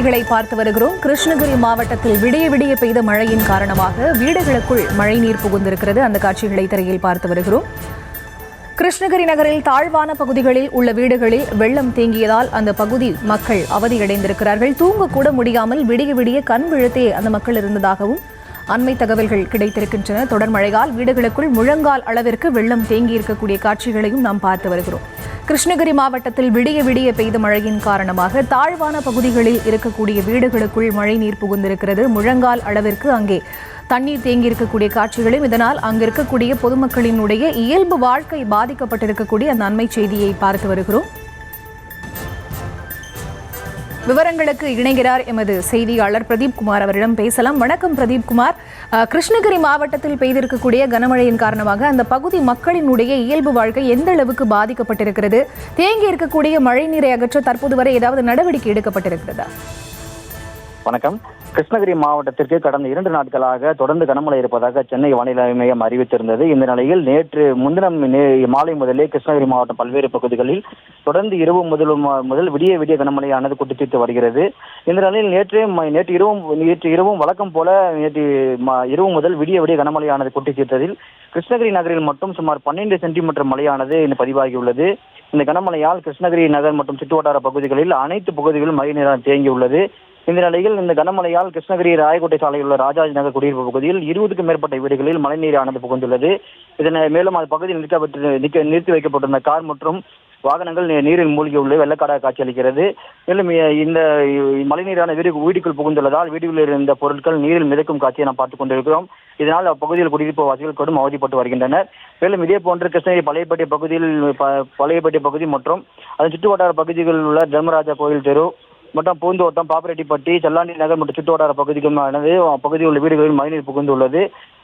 செய்திகளை பார்த்து வருகிறோம். கிருஷ்ணகிரி மாவட்டத்தில் விடிய விடிய பெய்த மழையின் காரணமாக வீடுகளுக்குள் மழைநீர் புகுந்திருக்கிறது. அந்த காட்சிகளை திரையில் பார்த்து வருகிறோம். கிருஷ்ணகிரி நகரில் தாழ்வான பகுதிகளில் உள்ள வீடுகளில் வெள்ளம் தேங்கியதால் அந்த பகுதி மக்கள் அவதியடைந்திருக்கிறார்கள். தூங்கக்கூட முடியாமல் விடிய விடிய கண் விழுத்தே அந்த மக்கள் இருந்ததாகவும் அண்மை தகவல்கள் கிடைத்திருக்கின்றன. தொடர் மழையால் வீடுகளுக்குள் முழங்கால் அளவிற்கு வெள்ளம் தேங்கியிருக்கக்கூடிய காட்சிகளையும் நாம் பார்த்து வருகிறோம். கிருஷ்ணகிரி மாவட்டத்தில் விடிய விடிய பெய்த மழையின் காரணமாக தாழ்வான பகுதிகளில் இருக்கக்கூடிய வீடுகளுக்குள் மழை நீர் புகுந்திருக்கிறது. முழங்கால் அளவிற்கு அங்கே தண்ணீர் தேங்கியிருக்கக்கூடிய காட்சிகளும், இதனால் அங்கு இருக்கக்கூடிய பொதுமக்களினுடைய இயல்பு வாழ்க்கை பாதிக்கப்பட்டிருக்கக்கூடிய அந்த அண்மை செய்தியை பார்த்து வருகிறோம். விவரங்களுக்கு இணைகிறார் எமது செய்தியாளர் பிரதீப் குமார். அவரிடம் பேசலாம். வணக்கம் பிரதீப் குமார். கிருஷ்ணகிரி மாவட்டத்தில் பெய்திருக்கக்கூடிய கனமழையின் காரணமாக அந்த பகுதி மக்களினுடைய இயல்பு வாழ்க்கை எந்த அளவுக்கு பாதிக்கப்பட்டிருக்கிறது? தேங்கி இருக்கக்கூடிய மழை நீரை அகற்ற தற்போது வரை ஏதாவது நடவடிக்கை எடுக்கப்பட்டிருக்கிறதா? வணக்கம். கிருஷ்ணகிரி மாவட்டத்திற்கு கடந்த 2 நாட்களாக தொடர்ந்து கனமழை இருப்பதாக சென்னை வானிலை மையம் அறிவித்திருந்தது. இந்த நிலையில் நேற்று முன்தினம் மாலை முதலே கிருஷ்ணகிரி மாவட்டம் பல்வேறு பகுதிகளில் தொடர்ந்து இரவு முதல் விடிய விடிய கனமழையானது கொட்டித்தீர்த்து வருகிறது. இந்த நிலையில் நேற்று இரவும் வழக்கம் போல நேற்று இரவு முதல் விடிய விடிய கனமழையானது கொட்டித்தீர்த்ததில் கிருஷ்ணகிரி நகரில் மட்டும் சுமார் 12 சென்டிமீட்டர் மழையானது பதிவாகியுள்ளது. இந்த கனமழையால் கிருஷ்ணகிரி நகர் மற்றும் சுற்றுவட்டார பகுதிகளில் அனைத்து பகுதிகளிலும் மழை நீர் தேங்கியுள்ளது. இந்த நிலையில் இந்த கனமழையால் கிருஷ்ணகிரி ராயக்கோட்டை சாலையில் உள்ள ராஜாஜி நகர் குடியிருப்பு பகுதியில் 20க்கும் மேற்பட்ட வீடுகளில் மழைநீரானது புகுந்துள்ளது. மேலும் அந்த பகுதியில் நிறுத்தி வைக்கப்பட்டிருந்த கார் மற்றும் வாகனங்கள் நீரில் மூழ்கியுள்ள வெள்ளக்காடாக காட்சியளிக்கிறது. மேலும் இந்த மழைநீரான வீடுக்குள் புகுந்துள்ளதால் வீடுகளில் இருந்த பொருட்கள் நீரில் மிதக்கும் காட்சியை நாம் பார்த்துக் கொண்டிருக்கிறோம். இதனால் அப்பகுதியில் குடியிருப்பு வாசிகள் கடும் அவதிப்பட்டு வருகின்றனர். மேலும் இதே போன்று கிருஷ்ணகிரி பழையப்பேட்டை பகுதி மற்றும் அதன் சுற்றுவட்டார பகுதிகளில் உள்ள தர்மராஜா கோயில் தெரு மற்றும் பூந்தோட்டம், பாப்பிரெட்டிப்பட்டி, செல்லாண்டி நகர் மற்றும் சுற்றுவட்டார பகுதிகளானது அப்பகுதியில் உள்ள வீடுகளில் மழைநீர் புகுந்துள்ளது.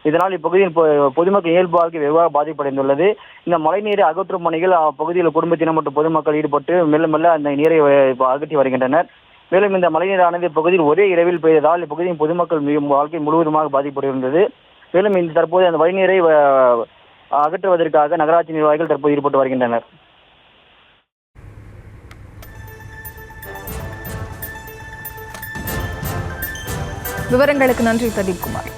இதனால் இப்பகுதியில் பொதுமக்கள் இயல்பு வாழ்க்கை வெகுவாக பாதிப்படைந்துள்ளது. இந்த மழைநீரை அகற்றும் பணிகள் அப்பகுதியில் குடும்பத்தினர் மற்றும் பொதுமக்கள் ஈடுபட்டு மெல்ல அந்த நீரை அகற்றி வருகின்றனர். மேலும் இந்த மழைநீரானது இப்பகுதியில் ஒரே இரவில் பெய்ததால் இப்பகுதியின் பொதுமக்கள் வாழ்க்கை முழுவதுமாக பாதிப்படைந்துள்ளது. மேலும் இந்த தற்போது அந்த மழைநீரை அகற்றுவதற்காக நகராட்சி நிர்வாகிகள் தற்போது ஈடுபட்டு வருகின்றனர். விவரங்களுக்கு நன்றி பிரதீப் குமார்.